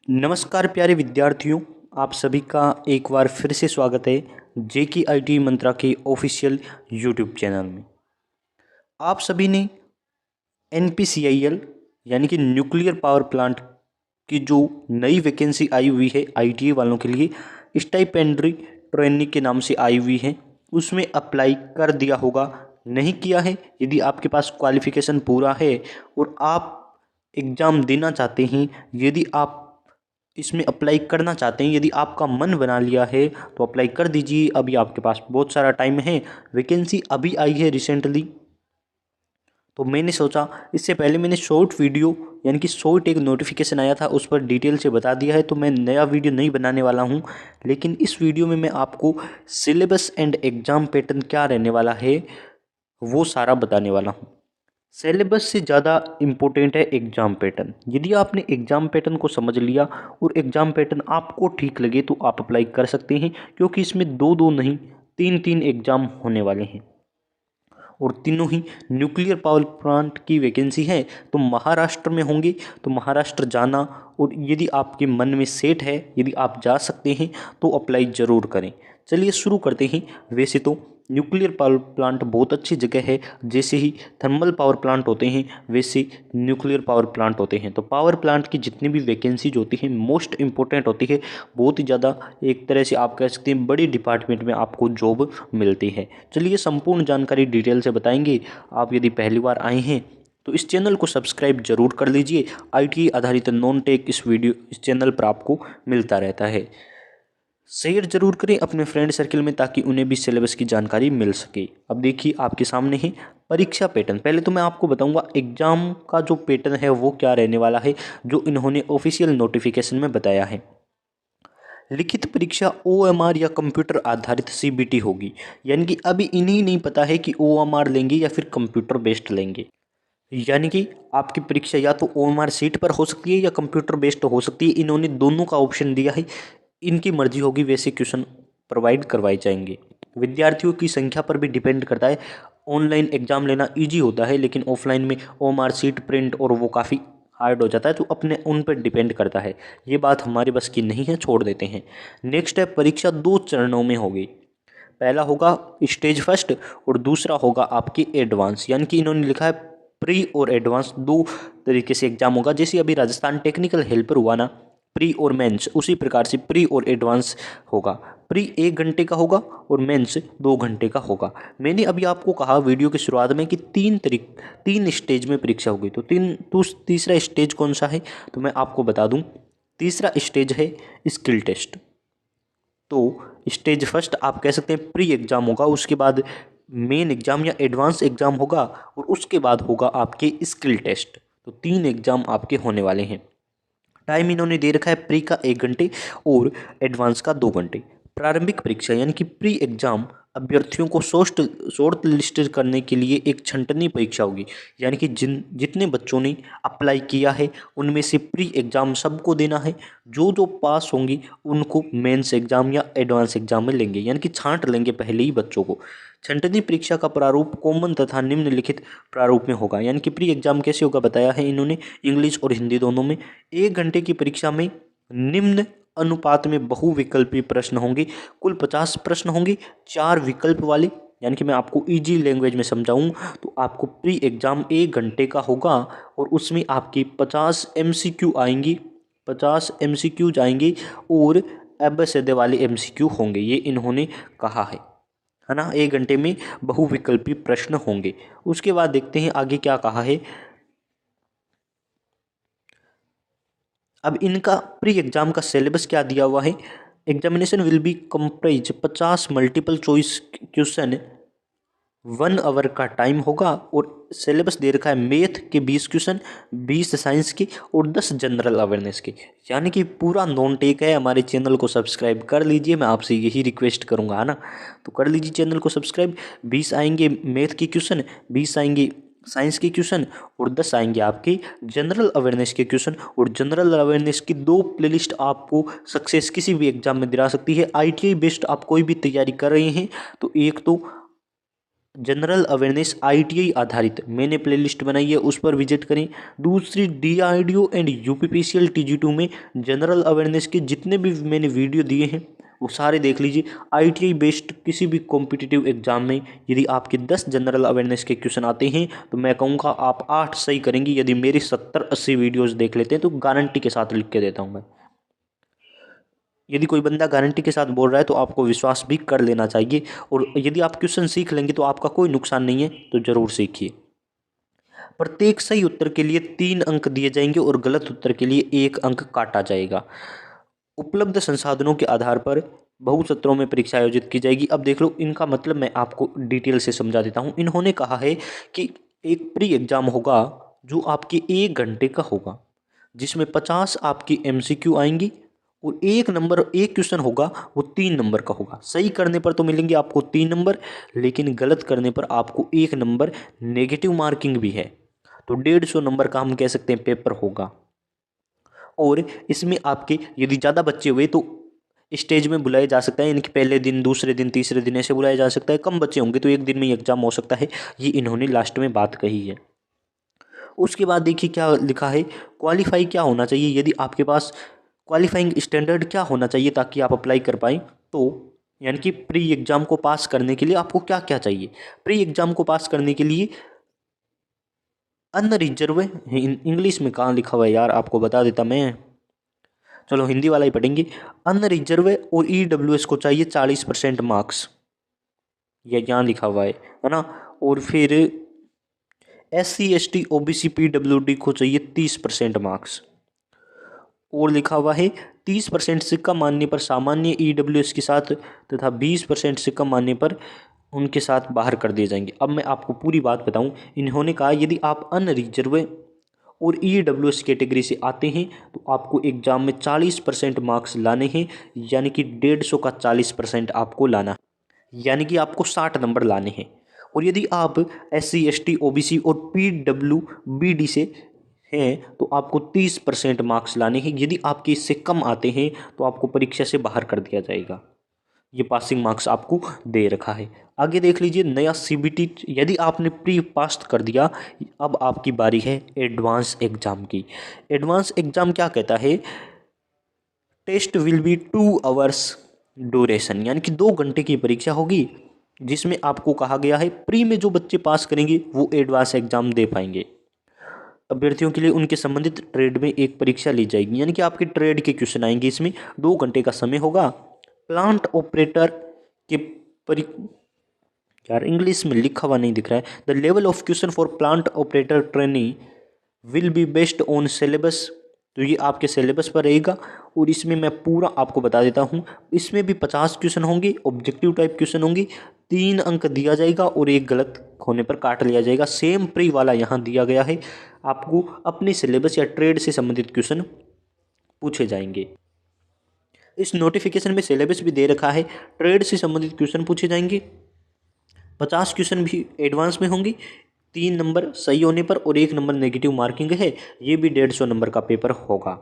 नमस्कार प्यारे विद्यार्थियों, आप सभी का एक बार फिर से स्वागत है JKIT मंत्रा के ऑफिशियल यूट्यूब चैनल में। आप सभी ने NPCIL यानी कि न्यूक्लियर पावर प्लांट की जो नई वैकेंसी आई हुई है ITA वालों के लिए, स्टाइपेंडरी ट्रेनिंग के नाम से आई हुई है, उसमें अप्लाई कर दिया होगा। नहीं किया है, यदि आपके पास क्वालिफिकेशन पूरा है और आप एग्ज़ाम देना चाहते हैं, यदि आप इसमें अप्लाई करना चाहते हैं, यदि आपका मन बना लिया है तो अप्लाई कर दीजिए। अभी आपके पास बहुत सारा टाइम है, वैकेंसी अभी आई है रिसेंटली। तो मैंने सोचा, इससे पहले मैंने शॉर्ट वीडियो यानी कि शॉर्ट एक नोटिफिकेशन आया था, उस पर डिटेल से बता दिया है, तो मैं नया वीडियो नहीं बनाने वाला हूं। लेकिन इस वीडियो में मैं आपको सिलेबस एंड एग्ज़ाम पैटर्न क्या रहने वाला है वो सारा बताने वाला हूँ। सिलेबस से ज़्यादा इम्पोर्टेंट है एग्ज़ाम पैटर्न। यदि आपने एग्ज़ाम पैटर्न को समझ लिया और एग्ज़ाम पैटर्न आपको ठीक लगे तो आप अप्लाई कर सकते हैं, क्योंकि इसमें दो दो नहीं, तीन तीन एग्ज़ाम होने वाले हैं और तीनों ही न्यूक्लियर पावर प्लांट की वैकेंसी है। तो महाराष्ट्र में होंगे, तो महाराष्ट्र जाना, और यदि आपके मन में सेट है, यदि आप जा सकते हैं तो अप्लाई ज़रूर करें। चलिए शुरू करते हैं। वैसे तो न्यूक्लियर पावर प्लांट बहुत अच्छी जगह है, जैसे ही थर्मल पावर प्लांट होते हैं वैसे न्यूक्लियर पावर प्लांट होते हैं। तो पावर प्लांट की जितनी भी वैकेंसीज होती हैं मोस्ट इम्पोर्टेंट होती है, बहुत ही ज़्यादा, एक तरह से आप कह सकते हैं बड़ी डिपार्टमेंट में आपको जॉब मिलती है। चलिए संपूर्ण जानकारी डिटेल से बताएंगे। आप यदि पहली बार आए हैं तो इस चैनल को सब्सक्राइब जरूर कर लीजिए। ITA आधारित नॉन टेक इस चैनल पर आपको मिलता रहता है। शेयर जरूर करें अपने फ्रेंड सर्कल में, ताकि उन्हें भी सिलेबस की जानकारी मिल सके। अब देखिए आपके सामने है परीक्षा पैटर्न। पहले तो मैं आपको बताऊंगा एग्जाम का जो पैटर्न है वो क्या रहने वाला है, जो इन्होंने ऑफिशियल नोटिफिकेशन में बताया है। लिखित परीक्षा OMR या कंप्यूटर आधारित CBT होगी, यानी कि अभी इन्हें नहीं पता है कि OMR लेंगे या फिर कंप्यूटर बेस्ड लेंगे। यानी कि आपकी परीक्षा या तो OMR सीट पर हो सकती है या कंप्यूटर बेस्ड हो सकती है। इन्होंने दोनों का ऑप्शन दिया है, इनकी मर्जी होगी वैसे क्वेश्चन प्रोवाइड करवाए जाएंगे। विद्यार्थियों की संख्या पर भी डिपेंड करता है। ऑनलाइन एग्जाम लेना इजी होता है, लेकिन ऑफलाइन में OMR सीट प्रिंट और वो काफ़ी हार्ड हो जाता है, तो अपने उन पर डिपेंड करता है। ये बात हमारे बस की नहीं है, छोड़ देते हैं। नेक्स्ट है परीक्षा 2 चरणों में होगी। पहला होगा स्टेज फर्स्ट और दूसरा होगा आपकी एडवांस, यानी कि इन्होंने लिखा है प्री और एडवांस, दो तरीके से एग्जाम होगा। जैसे अभी राजस्थान टेक्निकल हेल्पर हुआ ना, प्री और मेंस, उसी प्रकार से प्री और एडवांस होगा। प्री 1 घंटे का होगा और मेंस 2 घंटे का होगा। मैंने अभी आपको कहा वीडियो की शुरुआत में कि तीन स्टेज में परीक्षा होगी। तो तीसरा स्टेज कौन सा है, तो मैं आपको बता दूं, तीसरा स्टेज है स्किल टेस्ट। तो स्टेज फर्स्ट आप कह सकते हैं प्री एग्जाम होगा, उसके बाद मेन एग्जाम या एडवांस एग्जाम होगा, और उसके बाद होगा आपके स्किल टेस्ट। तो 3 एग्जाम आपके होने वाले हैं। टाइम इन्होंने दे रखा है प्री का 1 घंटे और एडवांस का 2 घंटे। प्रारंभिक परीक्षा यानी कि प्री एग्जाम अभ्यर्थियों को शॉर्ट लिस्ट करने के लिए एक छंटनी परीक्षा होगी, यानी कि जितने बच्चों ने अप्लाई किया है उनमें से प्री एग्जाम सबको देना है। जो जो पास होंगे उनको मेंस एग्जाम या एडवांस एग्जाम में लेंगे, यानी कि छांट लेंगे पहले ही बच्चों को। छंटनी परीक्षा का प्रारूप कॉमन तथा निम्नलिखित प्रारूप में होगा। यानी कि प्री एग्जाम कैसे होगा बताया है इन्होंने, इंग्लिश और हिंदी दोनों में। 1 घंटे की परीक्षा में निम्न अनुपात में बहुविकल्पीय प्रश्न होंगे। कुल 50 प्रश्न होंगे, 4 विकल्प वाले। यानी कि मैं आपको इजी लैंग्वेज में समझाऊं तो आपको प्री एग्जाम 1 घंटे का होगा और उसमें आपकी 50 MCQ आएंगी, 50 MCQ आएंगे और एबसीडी वाले MCQ होंगे। ये इन्होंने कहा है ना। 1 घंटे में बहुविकल्पी प्रश्न होंगे। उसके बाद देखते हैं आगे क्या कहा है। अब इनका प्री एग्जाम का सिलेबस क्या दिया हुआ है। Examination will be comprise 50 multiple choice question, 1 hour का टाइम होगा, और सिलेबस दे रखा है मैथ के 20 क्वेश्चन, 20 साइंस के और 10 जनरल अवेयरनेस के। यानी कि पूरा नॉन टेक है। हमारे चैनल को सब्सक्राइब कर लीजिए, मैं आपसे यही रिक्वेस्ट करूंगा, है ना। तो कर लीजिए चैनल को सब्सक्राइब। 20 आएंगे मैथ के क्वेश्चन, 20 आएंगे साइंस के क्वेश्चन और 10 आएंगे आपके जनरल अवेयरनेस के क्वेश्चन। और जनरल अवेयरनेस की 2 प्लेलिस्ट आपको सक्सेस किसी भी एग्जाम में दिला सकती है। ITA बेस्ड आप कोई भी तैयारी कर रहे हैं तो एक तो जनरल अवेयरनेस ITI आधारित मैंने प्लेलिस्ट बनाई है, उस पर विजिट करें। दूसरी DRDO एंड UPPCL TG2 में जनरल अवेयरनेस के जितने भी मैंने वीडियो दिए हैं वो सारे देख लीजिए। ITI बेस्ड किसी भी कॉम्पिटिटिव एग्जाम में यदि आपके 10 जनरल अवेयरनेस के क्वेश्चन आते हैं तो मैं कहूँगा आप 8 सही करेंगे। यदि मेरी 70-80 वीडियोस देख लेते हैं तो गारंटी के साथ लिख के देता हूँ मैं। यदि कोई बंदा गारंटी के साथ बोल रहा है तो आपको विश्वास भी कर लेना चाहिए। और यदि आप क्वेश्चन सीख लेंगे तो आपका कोई नुकसान नहीं है, तो ज़रूर सीखिए। प्रत्येक सही उत्तर के लिए 3 अंक दिए जाएंगे और गलत उत्तर के लिए 1 अंक काटा जाएगा। उपलब्ध संसाधनों के आधार पर बहु सत्रों में परीक्षा आयोजित की जाएगी। अब देख लो, इनका मतलब मैं आपको डिटेल से समझा देता हूँ। इन्होंने कहा है कि एक प्री एग्जाम होगा जो आपके 1 घंटे का होगा, जिसमें 50 आपकी MCQ आएंगी और 1 क्वेश्चन होगा वो 3 नंबर का होगा। सही करने पर तो मिलेंगे आपको 3 नंबर, लेकिन गलत करने पर आपको 1 नंबर नेगेटिव मार्किंग भी है। तो 150 नंबर का हम कह सकते हैं पेपर होगा। और इसमें आपके यदि ज़्यादा बच्चे हुए तो स्टेज में बुलाया जा सकता है, इनके पहले दिन, दूसरे दिन, तीसरे दिन ऐसे बुलाया जा सकता है। कम बच्चे होंगे तो 1 दिन में ही एग्जाम हो सकता है। ये इन्होंने लास्ट में बात कही है। उसके बाद देखिए क्या लिखा है, क्वालिफाई क्या होना चाहिए। यदि आपके पास क्वालिफाइंग स्टैंडर्ड क्या होना चाहिए ताकि आप अप्लाई कर पाएँ, तो यानी कि प्री एग्ज़ाम को पास करने के लिए आपको क्या क्या चाहिए। प्री एग्ज़ाम को पास करने के लिए अनरिजर्व, इंग्लिश में कहाँ लिखा हुआ है यार, आपको बता देता मैं, चलो हिंदी वाला ही पढ़ेंगे। अनरिजर्व और EWS को चाहिए 40% मार्क्स, ये यहाँ लिखा हुआ है ना। और फिर SC ST OBC PWD को चाहिए 30% मार्क्स। और लिखा हुआ है 30% से कम मानने पर सामान्य EWS के साथ तथा 20% से कम मानने पर उनके साथ बाहर कर दिए जाएंगे। अब मैं आपको पूरी बात बताऊं, इन्होंने कहा यदि आप अनरिजर्व और EWS कैटेगरी से आते हैं तो आपको एग्जाम में 40% मार्क्स लाने हैं, यानी कि 150 का 40% आपको लाना है, यानी कि आपको 60 नंबर लाने हैं। और यदि आप SC ST OBC और PWBD से हैं तो आपको 30% मार्क्स लाने हैं। यदि आपके इससे कम आते हैं तो आपको परीक्षा से बाहर कर दिया जाएगा। ये पासिंग मार्क्स आपको दे रखा है। आगे देख लीजिए नया CBT, यदि आपने प्री पास कर दिया, अब आपकी बारी है एडवांस एग्जाम की। एडवांस एग्जाम क्या कहता है, test will be 2 hours duration, यानी कि 2 घंटे की परीक्षा होगी, जिसमें आपको कहा गया है प्री में जो बच्चे पास करेंगे वो एडवांस एग्जाम दे पाएंगे। अभ्यर्थियों के लिए उनके संबंधित ट्रेड में एक परीक्षा ली जाएगी, यानी कि आपके ट्रेड के क्वेश्चन आएंगे। इसमें 2 घंटे का समय होगा। प्लांट ऑपरेटर के परि यार इंग्लिश में लिखा हुआ नहीं दिख रहा है। The level of question for plant operator training will be based on syllabus, तो ये आपके सिलेबस पर रहेगा। और इसमें मैं पूरा आपको बता देता हूँ, इसमें भी 50 क्वेश्चन होंगे, ऑब्जेक्टिव टाइप क्वेश्चन होंगे, 3 अंक दिया जाएगा और 1 गलत होने पर काट लिया जाएगा। सेम प्री वाला यहाँ दिया गया है, आपको अपने सिलेबस या ट्रेड से संबंधित क्वेश्चन पूछे जाएंगे। इस नोटिफिकेशन में सिलेबस भी दे रखा है, ट्रेड से संबंधित क्वेश्चन पूछे जाएंगे। 50 क्वेश्चन भी एडवांस में होंगे, 3 नंबर सही होने पर और 1 नंबर नेगेटिव मार्किंग है। ये भी 150 नंबर का पेपर होगा।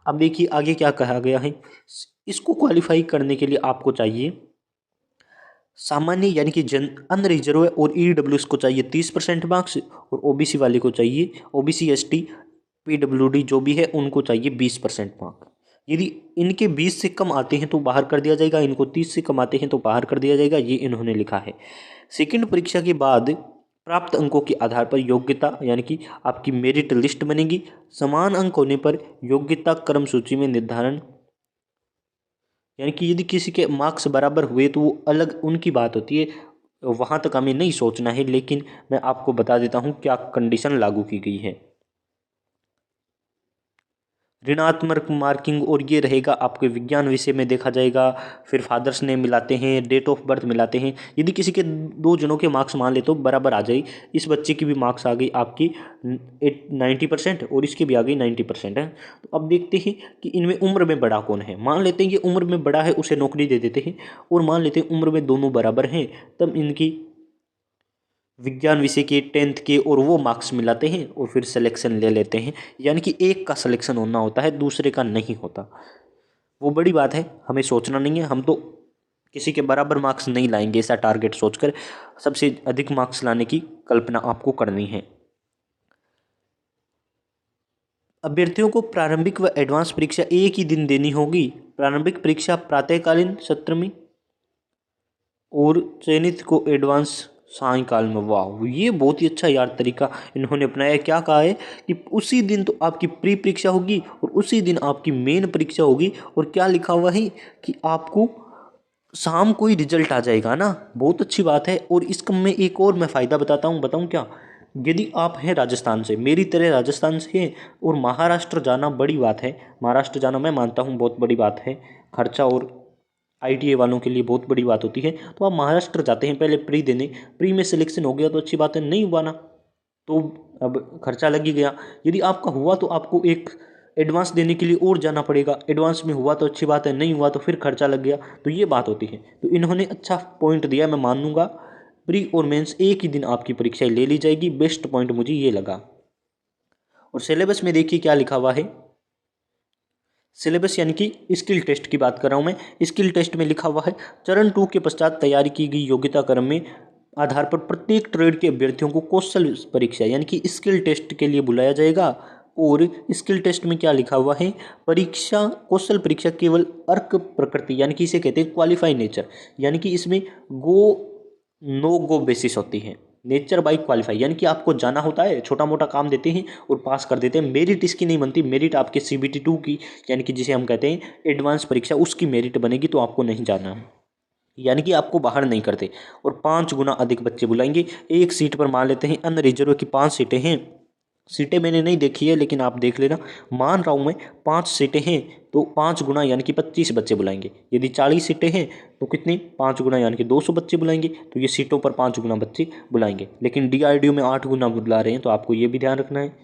अब देखिए आगे क्या कहा गया है, इसको क्वालिफाई करने के लिए आपको चाहिए सामान्य यानी कि अनरिजर्व और EWS को चाहिए 30% मार्क्स और OBC वाले को चाहिए, OBC ST PWD जो भी है उनको चाहिए 20% मार्क्स। यदि इनके 20 से कम आते हैं तो बाहर कर दिया जाएगा, इनको 30 से कम आते हैं तो बाहर कर दिया जाएगा, ये इन्होंने लिखा है। सेकेंड परीक्षा के बाद प्राप्त अंकों के आधार पर योग्यता यानी कि आपकी मेरिट लिस्ट बनेगी। समान अंक होने पर योग्यता क्रम सूची में निर्धारण, यानी कि यदि किसी के मार्क्स बराबर हुए तो वो अलग उनकी बात होती है, वहाँ तक हमें नहीं सोचना है। लेकिन मैं आपको बता देता हूँ क्या कंडीशन लागू की गई है। ऋणात्मक मार्किंग, और ये रहेगा आपके विज्ञान विषय में देखा जाएगा। फिर फादर्स नेम मिलाते हैं, डेट ऑफ बर्थ मिलाते हैं। यदि किसी के 2 जनों के मार्क्स मान ले तो बराबर आ जाए, इस बच्चे की भी मार्क्स आ गई आपकी 90% और इसकी भी आ गई 90% है। तो अब देखते हैं कि इनमें उम्र में बड़ा कौन है। मान लेते हैं ये उम्र में बड़ा है, उसे नौकरी दे देते हैं। और मान लेते हैं उम्र में दोनों बराबर हैं, तब इनकी विज्ञान विषय के 10th के और वो मार्क्स मिलाते हैं और फिर सिलेक्शन ले लेते हैं। यानी कि एक का सिलेक्शन होना होता है, दूसरे का नहीं होता। वो बड़ी बात है, हमें सोचना नहीं है, हम तो किसी के बराबर मार्क्स नहीं लाएंगे, ऐसा टारगेट सोचकर सबसे अधिक मार्क्स लाने की कल्पना आपको करनी है। अभ्यर्थियों को प्रारंभिक व एडवांस परीक्षा एक ही दिन देनी होगी। प्रारंभिक परीक्षा प्रातःकालीन सत्र में और चयनित को एडवांस सायंकाल में। वाह, ये बहुत ही अच्छा यार तरीका इन्होंने अपनाया। क्या कहा है कि उसी दिन तो आपकी प्री परीक्षा होगी और उसी दिन आपकी मेन परीक्षा होगी, और क्या लिखा हुआ है कि आपको शाम को ही रिजल्ट आ जाएगा ना। बहुत अच्छी बात है। और इसका मैं एक और मैं फ़ायदा बताता हूँ, बताऊँ क्या? यदि आप हैं राजस्थान से, मेरी तरह राजस्थान से हैं, और महाराष्ट्र जाना बड़ी बात है। महाराष्ट्र जाना मैं मानता हूँ बहुत बड़ी बात है, खर्चा और आईटीआई वालों के लिए बहुत बड़ी बात होती है। तो आप महाराष्ट्र जाते हैं पहले प्री देने, प्री में सिलेक्शन हो गया तो अच्छी बात है, नहीं हुआ ना तो अब खर्चा लग ही गया। यदि आपका हुआ तो आपको एक एडवांस देने के लिए और जाना पड़ेगा। एडवांस में हुआ तो अच्छी बात है, नहीं हुआ तो फिर खर्चा लग गया। तो ये बात होती है। तो इन्होंने अच्छा पॉइंट दिया, मैं मानूंगा। प्री और मेंस एक ही दिन आपकी परीक्षाएं ले ली जाएगी, बेस्ट पॉइंट मुझे ये लगा। और सिलेबस में देखिए क्या लिखा हुआ है। सिलेबस यानी कि स्किल टेस्ट की बात कर रहा हूँ मैं। स्किल टेस्ट में लिखा हुआ है, चरण 2 के पश्चात तैयारी की गई योग्यता क्रम में आधार पर प्रत्येक ट्रेड के अभ्यर्थियों को कौशल परीक्षा यानी कि स्किल टेस्ट के लिए बुलाया जाएगा। और स्किल टेस्ट में क्या लिखा हुआ है, परीक्षा कौशल परीक्षा केवल अर्क प्रकृति यानी कि इसे कहते हैं क्वालिफाई नेचर, यानी कि इसमें गो नो गो बेसिस होती है। नेचर बाई क्वालिफाई यानी कि आपको जाना होता है, छोटा मोटा काम देते हैं और पास कर देते हैं। मेरिट इसकी नहीं बनती, मेरिट आपके CBT 2 की यानी कि जिसे हम कहते हैं एडवांस परीक्षा, उसकी मेरिट बनेगी। तो आपको नहीं जाना है, यानी कि आपको बाहर नहीं करते। और 5 गुना अधिक बच्चे बुलाएंगे। एक सीट पर मान लेते हैं अन्य रिजर्व की 5 सीटें हैं। सीटें मैंने नहीं देखी है लेकिन आप देख लेना, मान रहा हूँ मैं 5 सीटें हैं तो 5 गुना यानी कि 25 बच्चे बुलाएंगे। यदि 40 सीटें हैं तो कितने, 5 गुना यानी कि 200 बच्चे बुलाएंगे। तो ये सीटों पर 5 गुना बच्चे बुलाएंगे। लेकिन DRDO में 8 गुना बुला रहे हैं, तो आपको ये भी ध्यान रखना है।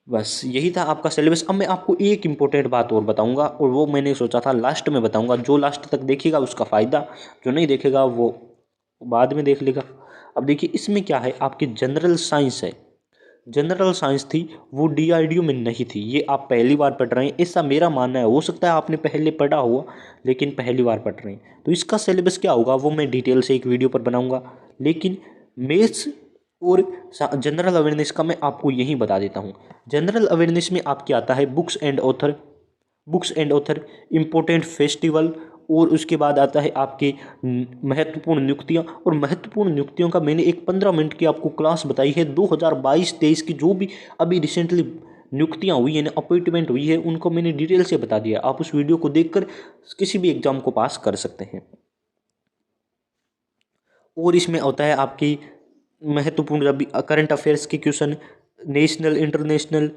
बस यही था आपका सिलेबस। अब मैं आपको एक इम्पोर्टेंट बात और बताऊंगा, और वो मैंने सोचा था लास्ट में बताऊंगा। जो लास्ट तक देखेगा उसका फ़ायदा, जो नहीं देखेगा वो बाद में देख लेगा। अब देखिए इसमें क्या है, आपकी जनरल साइंस है। जनरल साइंस थी वो DRDO में नहीं थी, ये आप पहली बार पढ़ रहे हैं, ऐसा मेरा मानना है। हो सकता है आपने पहले पढ़ा हुआ लेकिन पहली बार पढ़ रहे हैं। तो इसका सिलेबस क्या होगा वो मैं डिटेल से एक वीडियो पर बनाऊंगा। लेकिन मैथ्स और जनरल अवेयरनेस का मैं आपको यही बता देता हूँ। जनरल अवेयरनेस में आपके आता है books and author, important festival, और उसके बाद आता है आपके महत्वपूर्ण नियुक्तियां। और महत्वपूर्ण नियुक्तियों का मैंने एक 15 मिनट की आपको क्लास बताई है। 2022-23 की जो भी अभी रिसेंटली नियुक्तियां हुई हैं, अपॉइंटमेंट हुई है, उनको मैंने डिटेल से बता दिया। आप उस वीडियो को देखकर किसी भी एग्जाम को पास कर सकते हैं। और इसमें होता है आपकी महत्वपूर्ण अभी करंट अफेयर्स के question, national international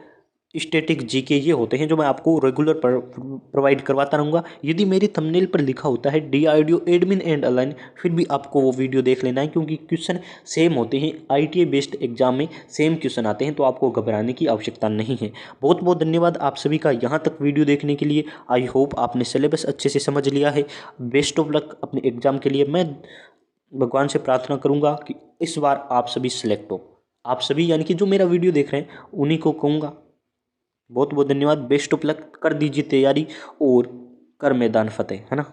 static GK, ये होते हैं जो मैं आपको रेगुलर प्रोवाइड करवाता रहूँगा। यदि मेरी थंबनेल पर लिखा होता है DRDO एडमिन एंड अलाइन, फिर भी आपको वो वीडियो देख लेना है, क्योंकि क्वेश्चन सेम होते हैं। ITA बेस्ड एग्जाम में सेम क्वेश्चन आते हैं, तो आपको घबराने की आवश्यकता नहीं है। बहुत बहुत धन्यवाद आप सभी का यहाँ तक वीडियो देखने के लिए। आई होप आपने सिलेबस अच्छे से समझ लिया है। बेस्ट ऑफ लक अपने एग्जाम के लिए। मैं भगवान से प्रार्थना करूंगा कि इस बार आप सभी सिलेक्ट हो। आप सभी यानी कि जो मेरा वीडियो देख रहे हैं उन्हीं को कहूँगा। बहुत बहुत धन्यवाद। बेस्ट ऑफ लक, कर दीजिए तैयारी और कर मैदान फतेह, है ना।